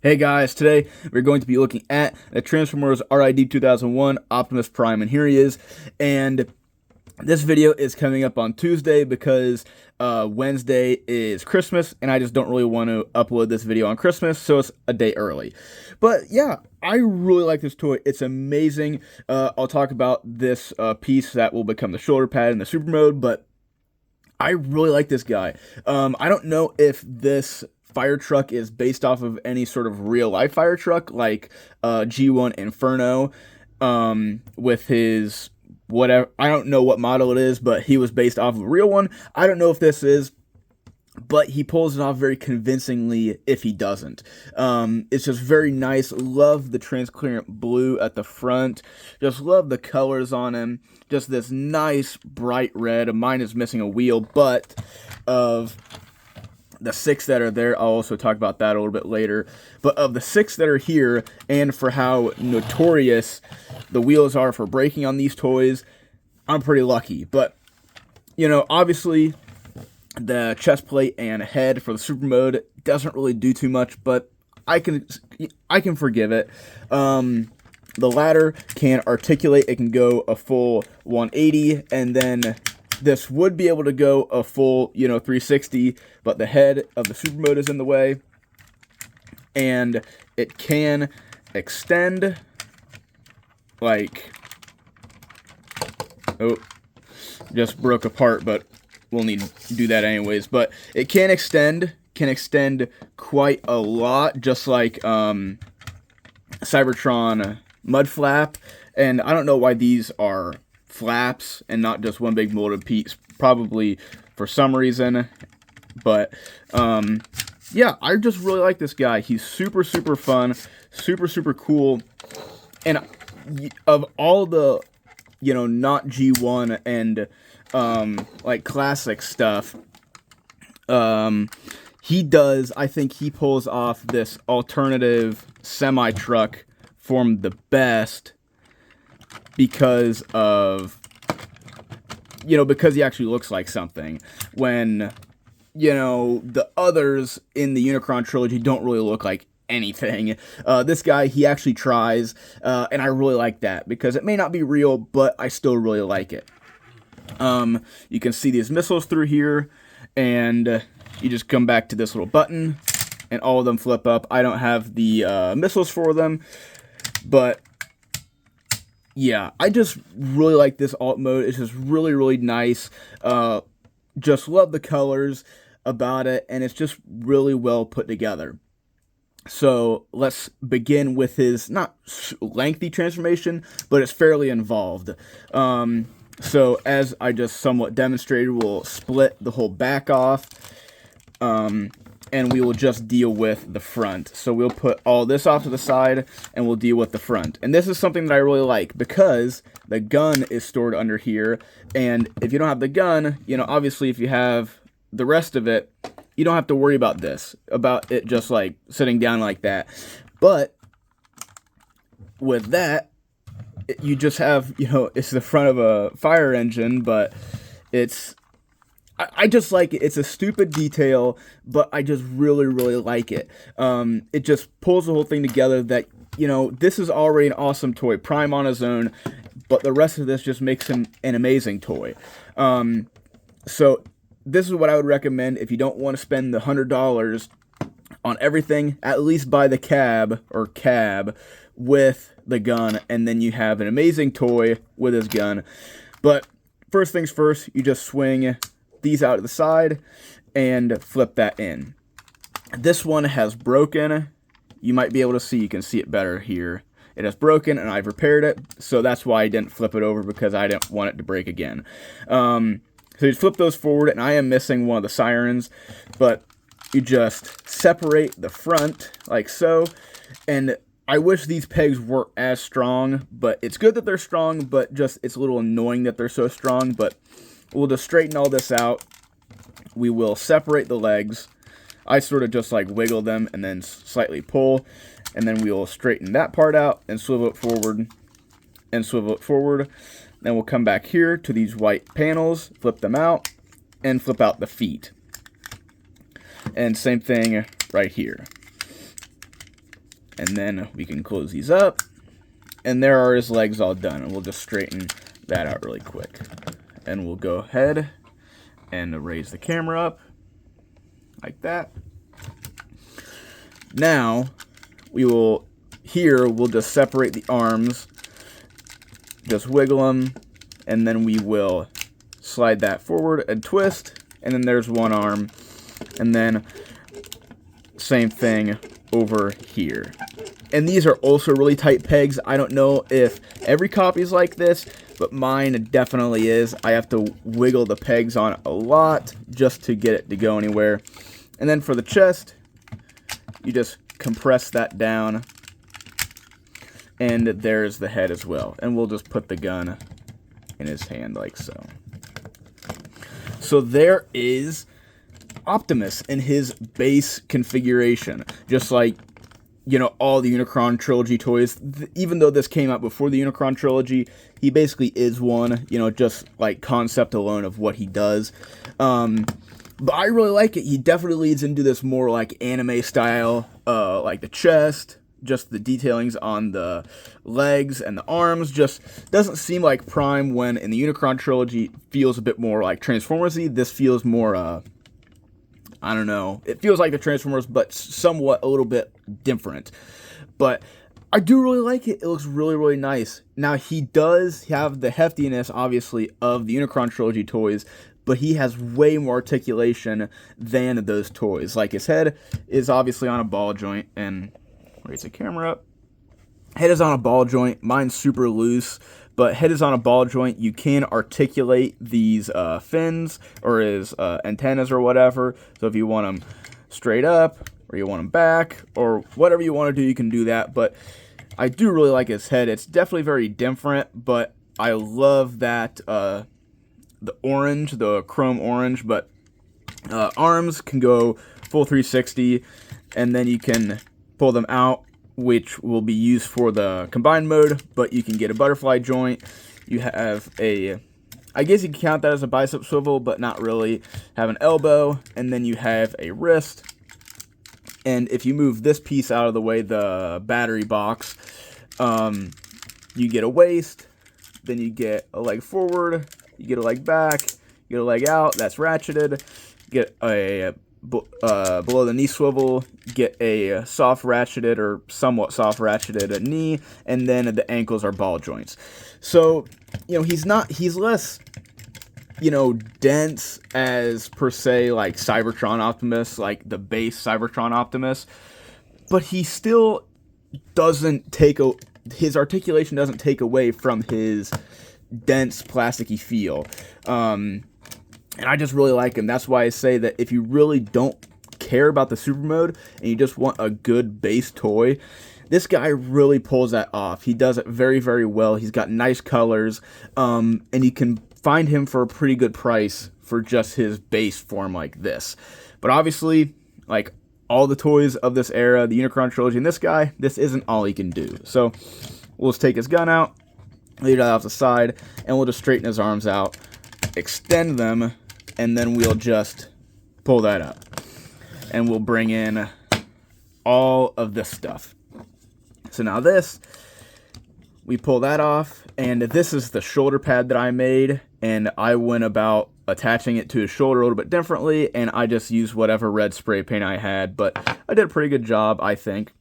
Hey guys, today we're going to be looking at the Transformers RID 2001 Optimus Prime, and here he is. And this video is coming up on Tuesday because Wednesday is Christmas, and I just don't really want to upload this video on Christmas, so it's a day early. But yeah, I really like this toy. It's amazing. I'll talk about this piece that will become the shoulder pad in the super mode, but I really like this guy. I don't know if this fire truck is based off of any sort of real life fire truck like G1 Inferno with his whatever. I don't know what model it is, but he was based off of a real one. I don't know if this is, but he pulls it off very convincingly if he doesn't. It's just very nice. Love the transparent blue at the front. Just love the colors on him. Just this nice bright red. Mine is missing a wheel, but of the 6 that are there, I'll also talk about that a little bit later. But of the 6 that are here, and for how notorious the wheels are for breaking on these toys, I'm pretty lucky. But, you know, obviously the chest plate and head for the super mode doesn't really do too much, but I can forgive it. The ladder can articulate. It can go a full 180, and then this would be able to go a full, 360, but the head of the super mode is in the way, and it can extend like, oh, just broke apart, but we'll need to do that anyways. But it can extend quite a lot, just like Cybertron Mud Flap. And I don't know why these are flaps and not just one big molded piece, probably for some reason. But yeah, I just really like this guy. He's super fun, super cool. And of all the not G1 and like classic stuff, I think he pulls off this alternative semi truck form the best because he actually looks like something, when the others in the Unicron trilogy don't really look like anything. This guy, he actually tries, and I really like that because it may not be real, but I still really like it. You can see these missiles through here, and you just come back to this little button, and all of them flip up. I don't have the missiles for them, but yeah, I just really like this alt mode. It's just really nice. Just love the colors about it, and it's just really well put together. So let's begin with his not lengthy transformation, but it's fairly involved. So as I just somewhat demonstrated, we'll split the whole back off, and we will just deal with the front. So we'll put all this off to the side, and we'll deal with the front. And this is something that I really like, because the gun is stored under here, and if you don't have the gun, obviously if you have the rest of it, you don't have to worry about it just like sitting down like that. But with that, you just have, it's the front of a fire engine, but I just like it. It's a stupid detail, but I just really like it. It just pulls the whole thing together that, this is already an awesome toy, Prime on his own, but the rest of this just makes him an amazing toy. So this is what I would recommend if you don't want to spend the $100 on everything. At least buy the cab with the gun, and then you have an amazing toy with his gun. But first things first, you just swing these out to the side and flip that in. This one has broken. You might be able to see, you can see it better here. It has broken, and I've repaired it, so that's why I didn't flip it over, because I didn't want it to break again. So you flip those forward, and I am missing one of the sirens, but you just separate the front like so, and I wish these pegs weren't as strong, but it's good that they're strong, but just it's a little annoying that they're so strong. But we'll just straighten all this out. We will separate the legs. I sort of just like wiggle them and then slightly pull, and then we will straighten that part out and swivel it forward and swivel it forward. Then we'll come back here to these white panels, flip them out, and flip out the feet. And same thing right here. And then we can close these up. And there are his legs all done. And we'll just straighten that out really quick. And we'll go ahead and raise the camera up like that. Now, we'll just separate the arms. Just wiggle them. And then we will slide that forward and twist. And then there's one arm. And then same thing over here. And these are also really tight pegs. I don't know if every copy is like this, but mine definitely is. I have to wiggle the pegs on it a lot just to get it to go anywhere. And then for the chest, you just compress that down. And there's the head as well. And we'll just put the gun in his hand like so. So there is Optimus in his base configuration, just like, you know, all the Unicron Trilogy toys. Even though this came out before the Unicron Trilogy, he basically is one, you know, just like concept alone of what he does. But I really like it. He definitely leads into this more like anime style, like the chest, just the detailings on the legs and the arms. Just doesn't seem like Prime when in the Unicron Trilogy feels a bit more like Transformers-y. This feels more, I don't know. It feels like the Transformers, but somewhat a little bit different. But I do really like it. It looks really, really nice. Now, he does have the heftiness, obviously, of the Unicron Trilogy toys, but he has way more articulation than those toys. Like, his head is obviously on a ball joint, and raise the camera up. Head is on a ball joint. Mine's super loose. But head is on a ball joint. You can articulate these fins or his antennas or whatever. So if you want them straight up or you want them back or whatever you want to do, you can do that. But I do really like his head. It's definitely very different, but I love that the orange, the chrome orange. But arms can go full 360, and then you can pull them out, which will be used for the combined mode, but you can get a butterfly joint. You have I guess you can count that as a bicep swivel, but not really. Have an elbow, and then you have a wrist. And if you move this piece out of the way, the battery box, you get a waist, then you get a leg forward, you get a leg back, you get a leg out, that's ratcheted, get a below the knee swivel, get a soft ratcheted or somewhat soft ratcheted knee, and then the ankles are ball joints. So, you know, he's less, you know, dense as per se like Cybertron Optimus, like the base Cybertron Optimus, but he still doesn't his articulation doesn't take away from his dense plasticky feel. And I just really like him. That's why I say that if you really don't care about the super mode and you just want a good base toy, this guy really pulls that off. He does it very, very well. He's got nice colors, and you can find him for a pretty good price for just his base form like this. But obviously, like all the toys of this era, the Unicron Trilogy, and this guy, this isn't all he can do. So we'll just take his gun out, leave it off the side, and we'll just straighten his arms out, extend them, and then we'll just pull that up. And we'll bring in all of this stuff. So now we pull that off, and this is the shoulder pad that I made, and I went about attaching it to his shoulder a little bit differently, and I just used whatever red spray paint I had, but I did a pretty good job, I think.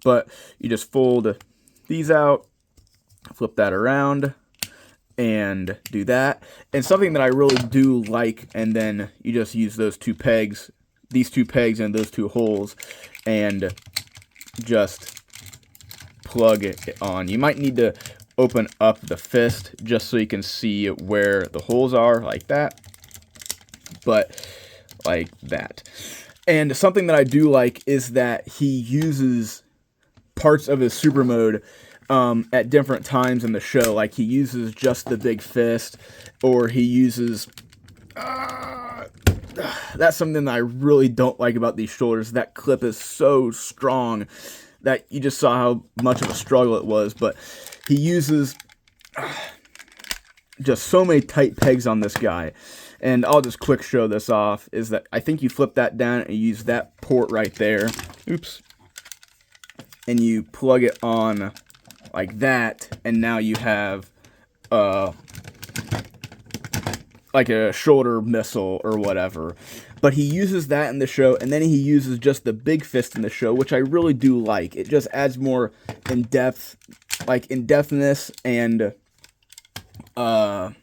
But you just fold these out, flip that around, and do that. And something that I really do like, and then you just use those two pegs, these two pegs and those two holes, and just plug it on. You might need to open up the fist just so you can see where the holes are, like that. But like that. And something that I do like is that he uses parts of his super mode at different times in the show. Like he uses just the big fist, or he uses that's something that I really don't like about these shoulders. That clip is so strong that you just saw how much of a struggle it was. But he uses just so many tight pegs on this guy. And I'll just quick show this off, is that I think you flip that down and use that port right there. Oops. and you plug it on like that, and now you have like a shoulder missile or whatever. But he uses that in the show, and then he uses just the big fist in the show, which I really do like. It just adds more in-depthness, and I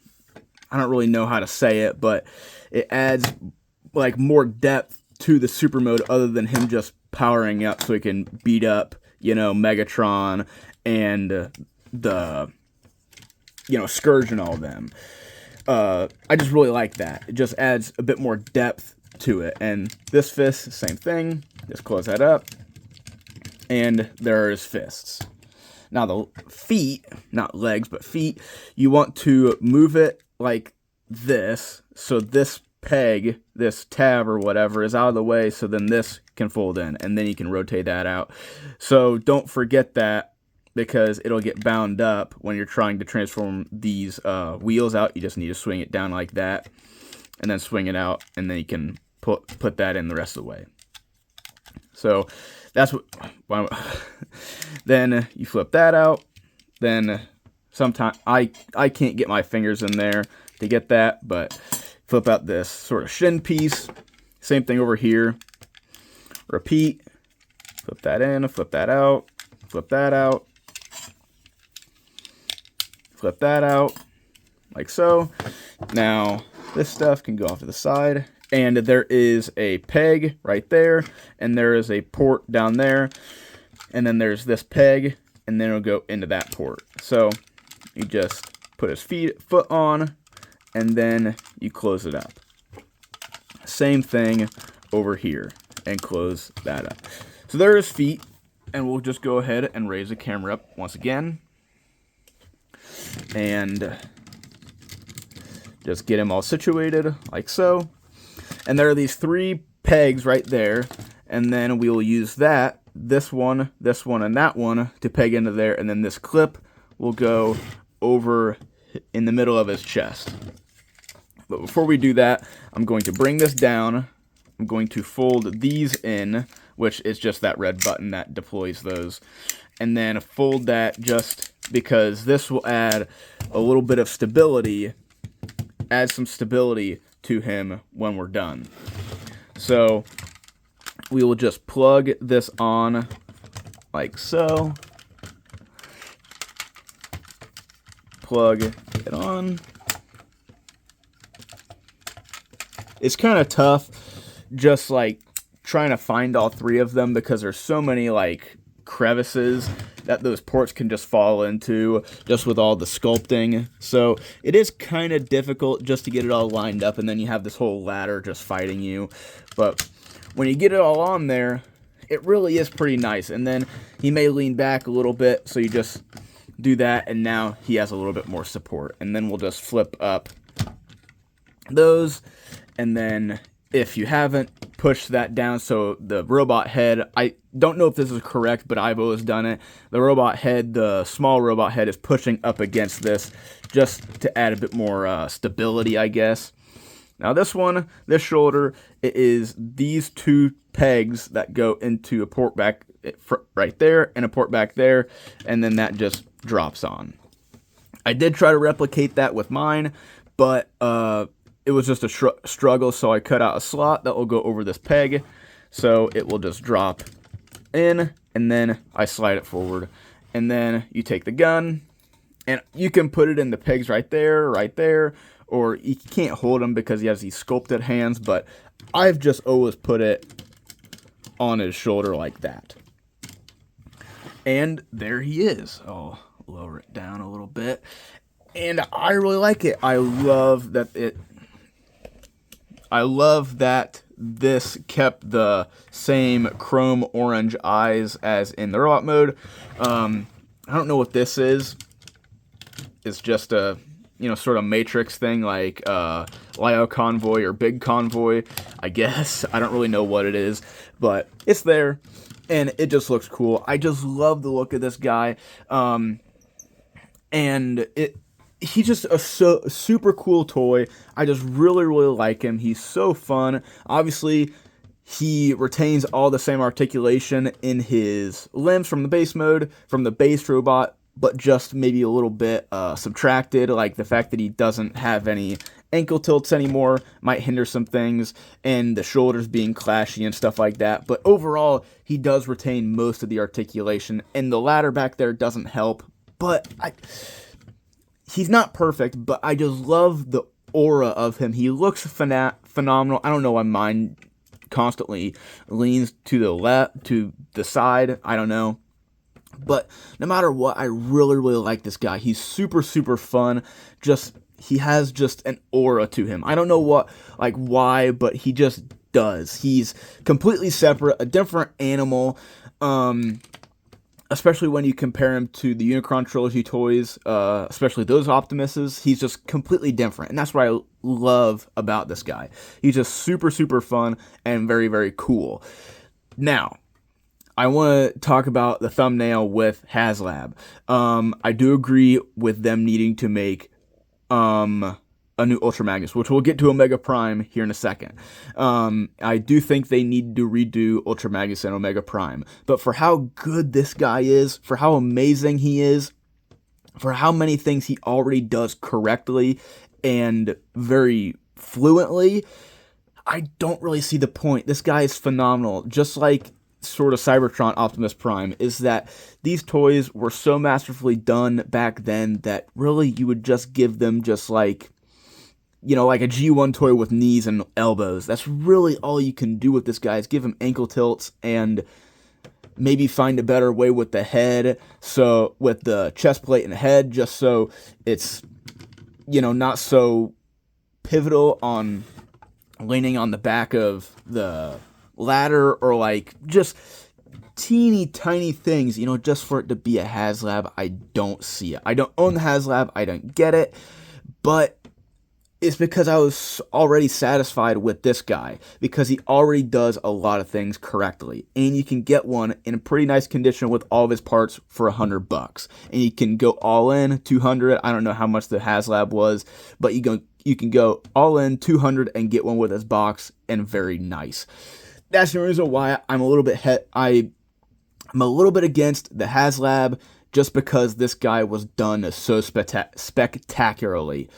don't really know how to say it, but it adds like more depth to the super mode other than him just powering up so he can beat up, Megatron and the, Scourge and all of them. I just really like that. It just adds a bit more depth to it. And this fist, same thing. Just close that up. And there's fists. Now the feet, not legs, but feet, you want to move it like this. So this peg, this tab or whatever, is out of the way. So then this can fold in. And then you can rotate that out. So don't forget that, because it'll get bound up when you're trying to transform these wheels out. You just need to swing it down like that, and then swing it out, and then you can put that in the rest of the way. So that's what. Then you flip that out. Then sometimes I can't get my fingers in there to get that, but flip out this sort of shin piece. Same thing over here. Repeat. Flip that in. Flip that out. Flip that out. Flip that out, like so. Now, this stuff can go off to the side, and there is a peg right there, and there is a port down there, and then there's this peg, and then it'll go into that port. So, you just put his foot on, and then you close it up. Same thing over here, and close that up. So there are his feet, and we'll just go ahead and raise the camera up once again. And just get him all situated like so. And there are these 3 pegs right there, and then we will use this one, and that one to peg into there, and then this clip will go over in the middle of his chest. But before we do that, I'm going to bring this down. I'm going to fold these in, which is just that red button that deploys those, and then fold that just because this will add a little bit of stability, add some stability to him when we're done. So we will just plug this on like so. Plug it on. It's kind of tough just like trying to find all 3 of them because there's so many like crevices that those ports can just fall into just with all the sculpting. So it is kind of difficult just to get it all lined up, and then you have this whole ladder just fighting you. But when you get it all on there, it really is pretty nice. And then he may lean back a little bit, so you just do that, and now he has a little bit more support. And then we'll just flip up those, and then if you haven't, push that down so the robot head, I don't know if this is correct, but I've always done it. The robot head, the small robot head, is pushing up against this just to add a bit more stability, I guess. Now this one, this shoulder, it is these 2 pegs that go into a port back right there and a port back there, and then that just drops on. I did try to replicate that with mine, but it was just a struggle, so I cut out a slot that will go over this peg, so it will just drop in, and then I slide it forward, and then you take the gun, and you can put it in the pegs right there, or you can't hold him because he has these sculpted hands, but I've just always put it on his shoulder like that. And there he is. I'll lower it down a little bit, and I really like it. I love that this kept the same chrome orange eyes as in the robot mode. I don't know what this is. It's just a, sort of Matrix thing like Lio Convoy or Big Convoy, I guess. I don't really know what it is, but it's there, and it just looks cool. I just love the look of this guy, and he's just a super cool toy. I just really, really like him. He's so fun. Obviously, he retains all the same articulation in his limbs from the base mode, from the base robot, but just maybe a little bit subtracted, like the fact that he doesn't have any ankle tilts anymore might hinder some things, and the shoulders being clashy and stuff like that. But overall, he does retain most of the articulation, and the ladder back there doesn't help. But he's not perfect, but I just love the aura of him. He looks phenomenal. I don't know why mine constantly leans to the left, to the side. I don't know. But no matter what, I really, really like this guy. He's super, super fun. He has just an aura to him. I don't know why, but he just does. He's completely separate, a different animal. Especially when you compare him to the Unicron Trilogy toys, especially those Optimuses. He's just completely different, and that's what I love about this guy. He's just super, super fun and very, very cool. Now, I want to talk about the thumbnail with HasLab. I do agree with them needing to make a new Ultra Magnus, which we'll get to Omega Prime here in a second. I do think they need to redo Ultra Magnus and Omega Prime. But for how good this guy is, for how amazing he is, for how many things he already does correctly and very fluently, I don't really see the point. This guy is phenomenal. Just like sort of Cybertron Optimus Prime, is that these toys were so masterfully done back then that really you would just give them just like, like a G1 toy with knees and elbows. That's really all you can do with this guy, is give him ankle tilts and maybe find a better way with the head, so with the chest plate and the head, just so it's, not so pivotal on leaning on the back of the ladder, or like just teeny tiny things, just for it to be a HasLab. I don't see it. I don't own the HasLab. I don't get it, but it's because I was already satisfied with this guy, because he already does a lot of things correctly, and you can get one in a pretty nice condition with all of his parts for $100, and you can go all in 200. I don't know how much the HasLab was, but you can go all in 200 and get one with his box, and very nice. That's the reason why I'm a little bit against the HasLab, just because this guy was done so spectacularly.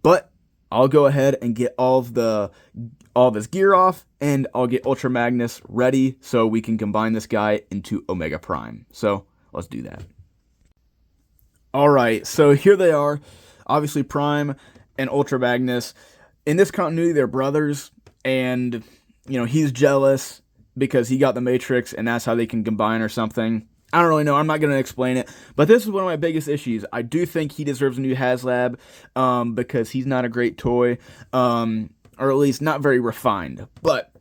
But I'll go ahead and get all of his gear off, and I'll get Ultra Magnus ready so we can combine this guy into Omega Prime. So let's do that. Alright, so here they are. Obviously Prime and Ultra Magnus. In this continuity, they're brothers, and he's jealous because he got the Matrix, and that's how they can combine or something. I don't really know. I'm not going to explain it. But this is one of my biggest issues. I do think he deserves a new HasLab, because he's not a great toy, or at least not very refined. But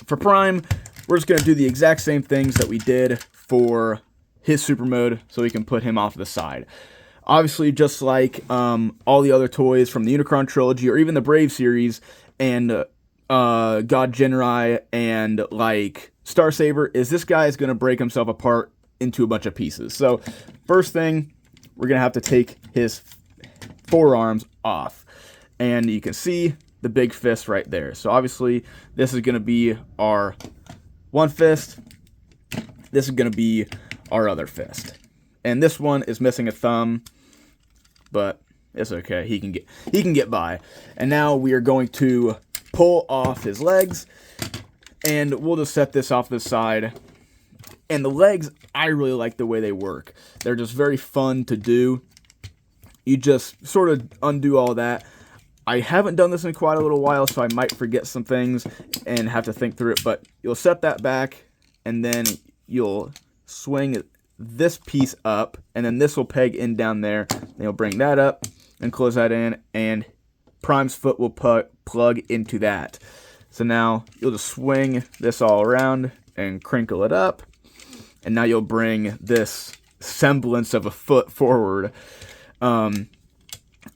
for Prime, we're just going to do the exact same things that we did for his super mode, so we can put him off to the side. Obviously, just like all the other toys from the Unicron Trilogy, or even the Brave series, and God Genrai, and like Starsaber, is this guy is going to break himself apart into a bunch of pieces. So first thing, we're going to have to take his forearms off, and you can see the big fist right there. So obviously this is going to be our one fist, this is going to be our other fist, and this one is missing a thumb, but it's okay, he can get by. And now we are going to pull off his legs, and we'll just set this off the side. And the legs, I really like the way they work. They're just very fun to do. You just sort of undo all that. I haven't done this in quite a little while, so I might forget some things and have to think through it. But you'll set that back, and then you'll swing this piece up, and then this will peg in down there. Then you'll bring that up and close that in, and Prime's foot will plug into that. So now you'll just swing this all around and crinkle it up, and now you'll bring this semblance of a foot forward,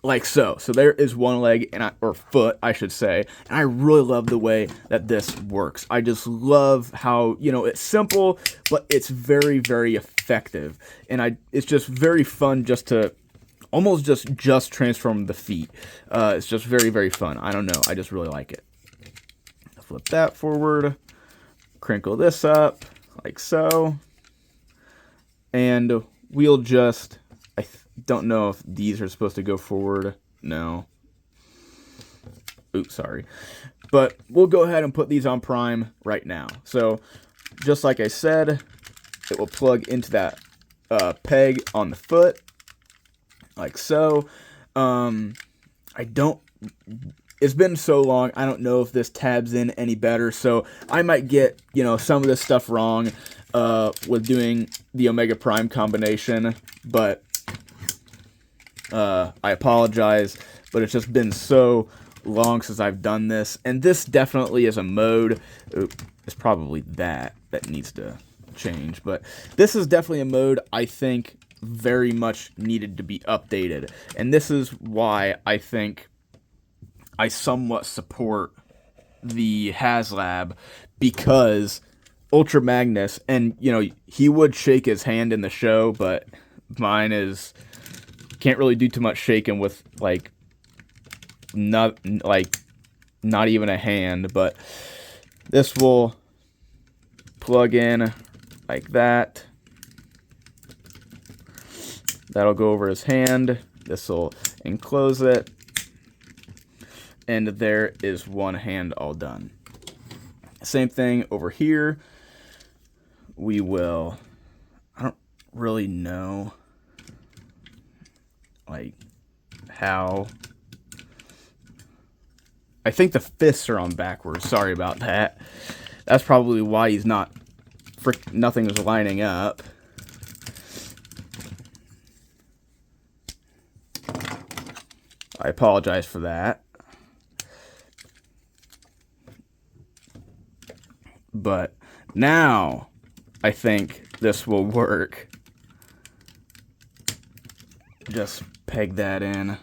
like so. So there is one leg, or foot, I should say, and I really love the way that this works. I just love how, it's simple, but it's very, very effective, and it's just very fun just to almost just transform the feet. It's just very, very fun. I don't know, I just really like it. Flip that forward, crinkle this up like so, and we'll just, don't know if these are supposed to go forward. No. Oops, sorry. But we'll go ahead and put these on prime right now. So just like I said, it will plug into that peg on the foot like so. It's been so long, I don't know if this tabs in any better, so I might get, some of this stuff wrong with doing the Omega Prime combination, but I apologize, but it's just been so long since I've done this, and this definitely is a mode. It's probably that needs to change, but this is definitely a mode I think very much needed to be updated, and this is why I think I somewhat support the HasLab, because Ultra Magnus, and he would shake his hand in the show, but mine can't really do too much shaking with not even a hand. But this will plug in like that. That'll go over his hand. This will enclose it. And there is one hand all done. Same thing over here. We will, I don't really know how. I think the fists are on backwards. Sorry about that. That's probably why he's not, nothing is lining up. I apologize for that. But now I think this will work. Just peg that in,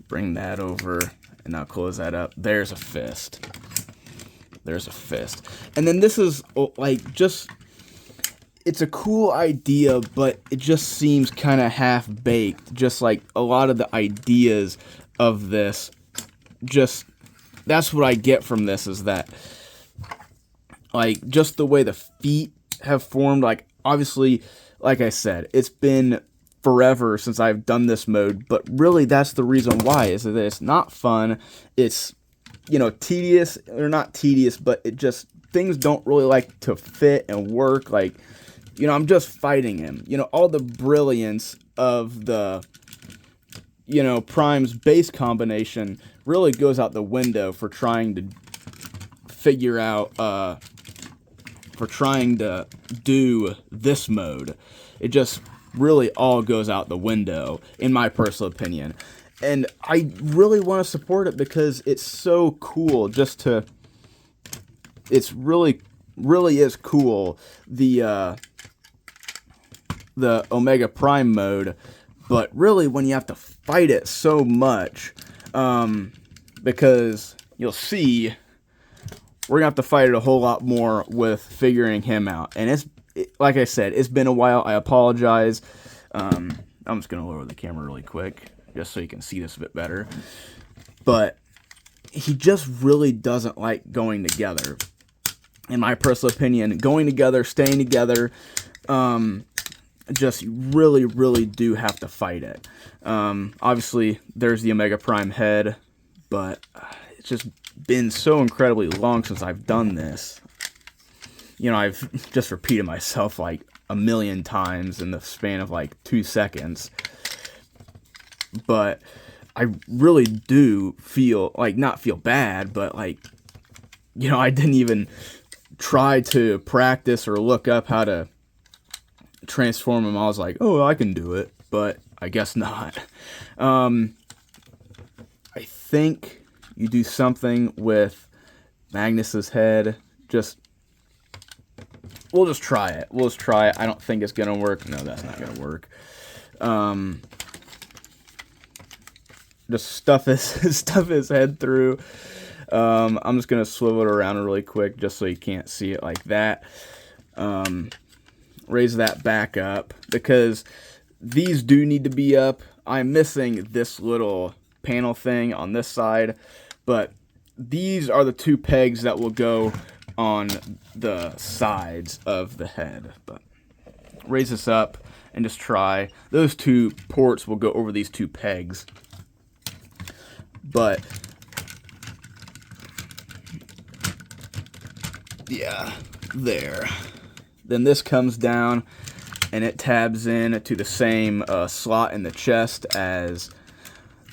bring that over, and now close that up. There's a fist. There's a fist. And then this is it's a cool idea, but it just seems kind of half-baked. Just like a lot of the ideas of this, that's what I get from this, is that just the way the feet have formed, obviously, like I said, it's been forever since I've done this mode, but really that's the reason why, is that it's not fun, it's, tedious, or not tedious, but things don't really like to fit and work, I'm just fighting him, all the brilliance of the, Prime's base combination really goes out the window for trying to figure out, for trying to do this mode. It just really all goes out the window, in my personal opinion. And I really want to support it because it's so cool it's really is cool, the Omega Prime mode, but really when you have to fight it so much, because you'll see, we're gonna have to fight it a whole lot more with figuring him out. And like I said, it's been a while. I apologize. I'm just gonna lower the camera really quick just so you can see this a bit better. But he just really doesn't like going together. In my personal opinion, going together, staying together, just really, really do have to fight it. Obviously, there's the Omega Prime head, but it's just been so incredibly long since I've done this. I've just repeated myself a million times in the span of 2 seconds. But I really do feel, not feel bad, but I didn't even try to practice or look up how to transform him. I was like, oh, I can do it, but I guess not. I think you do something with Magnus's head. We'll just try it. I don't think it's gonna work. No, that's not gonna work. Just stuff his head through. I'm just gonna swivel it around really quick just so you can't see it like that. Raise that back up because these do need to be up. I'm missing this little panel thing on this side, but these are the two pegs that will go on the sides of the head. But raise this up and just try. Those two ports will go over these two pegs. But yeah, there. Then this comes down and it tabs in to the same slot in the chest as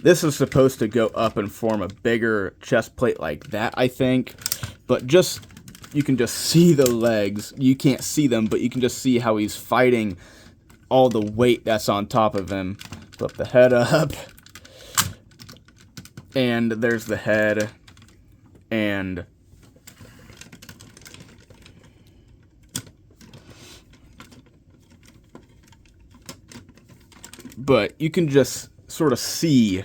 this is supposed to go up and form a bigger chest plate like that, I think. But just, you can just see the legs. You can't see them, but you can just see how he's fighting all the weight that's on top of him. Flip the head up. And there's the head. And but you can just sort of see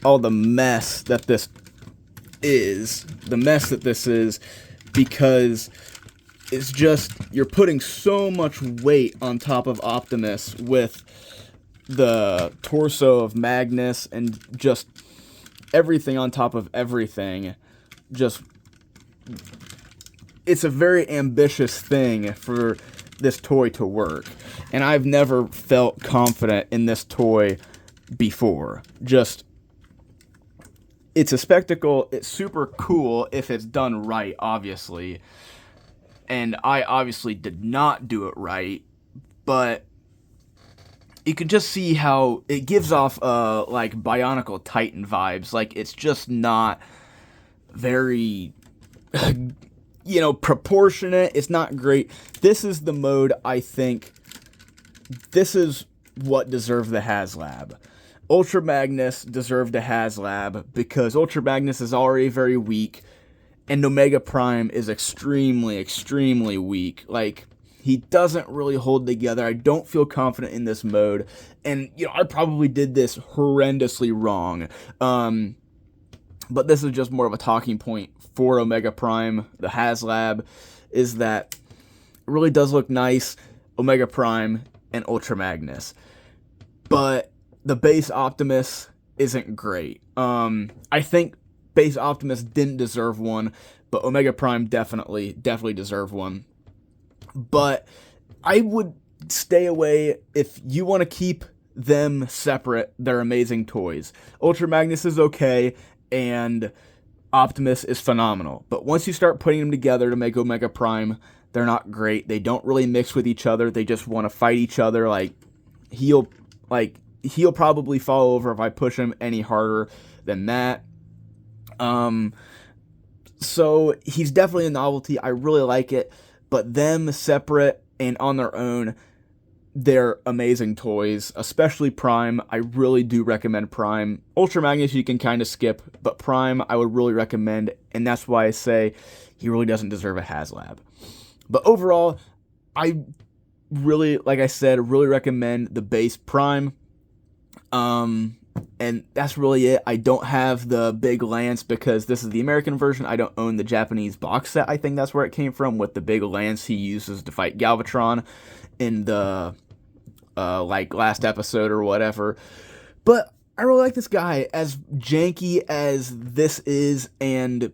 all the mess that this is. The mess that this is, because it's just, you're putting so much weight on top of Optimus with the torso of Magnus and just everything on top of everything. Just, it's a very ambitious thing for this toy to work. And I've never felt confident in this toy before. Just, it's a spectacle. It's super cool if it's done right, obviously. And I obviously did not do it right. But you can just see how it gives off like Bionicle Titan vibes. Like, it's just not very proportionate. It's not great. This is the mode, I think, this is what deserved the HasLab. Ultra Magnus deserved a HasLab because Ultra Magnus is already very weak, and Omega Prime is extremely, extremely weak. Like, he doesn't really hold together. I don't feel confident in this mode, and, I probably did this horrendously wrong. But this is just more of a talking point for Omega Prime. The HasLab is that it really does look nice, Omega Prime and Ultra Magnus. But the base Optimus isn't great. I think base Optimus didn't deserve one, but Omega Prime definitely deserved one. But I would stay away if you want to keep them separate. They're amazing toys. Ultra Magnus is okay, and Optimus is phenomenal. But once you start putting them together to make Omega Prime, they're not great. They don't really mix with each other. They just want to fight each other. He'll probably fall over if I push him any harder than that. So he's definitely a novelty. I really like it. But them separate and on their own, they're amazing toys, especially Prime. I really do recommend Prime. Ultra Magnus you can kind of skip, but Prime I would really recommend, and that's why I say he really doesn't deserve a HasLab. But overall, I really, like I said, really recommend the base Prime. And that's really it. I don't have the big lance because this is the American version. I don't own the Japanese box set. I think that's where it came from, with the big lance he uses to fight Galvatron in the last episode or whatever. But I really like this guy, as janky as this is, and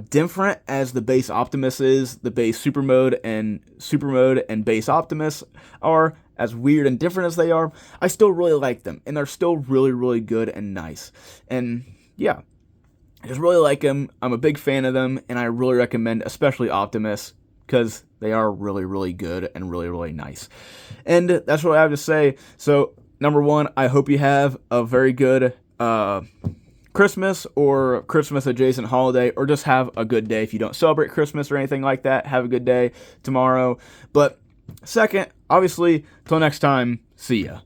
different as the base Optimus is, the base Super Mode and base Optimus are, as weird and different as they are, I still really like them, and they're still really, really good and nice. And yeah, I just really like them. I'm a big fan of them, and I really recommend, especially Optimus, because they are really, really good and really, really nice. And that's what I have to say. So, number one, I hope you have a very good Christmas or Christmas adjacent holiday, or just have a good day. If you don't celebrate Christmas or anything like that, have a good day tomorrow. But second, obviously, till next time, see ya.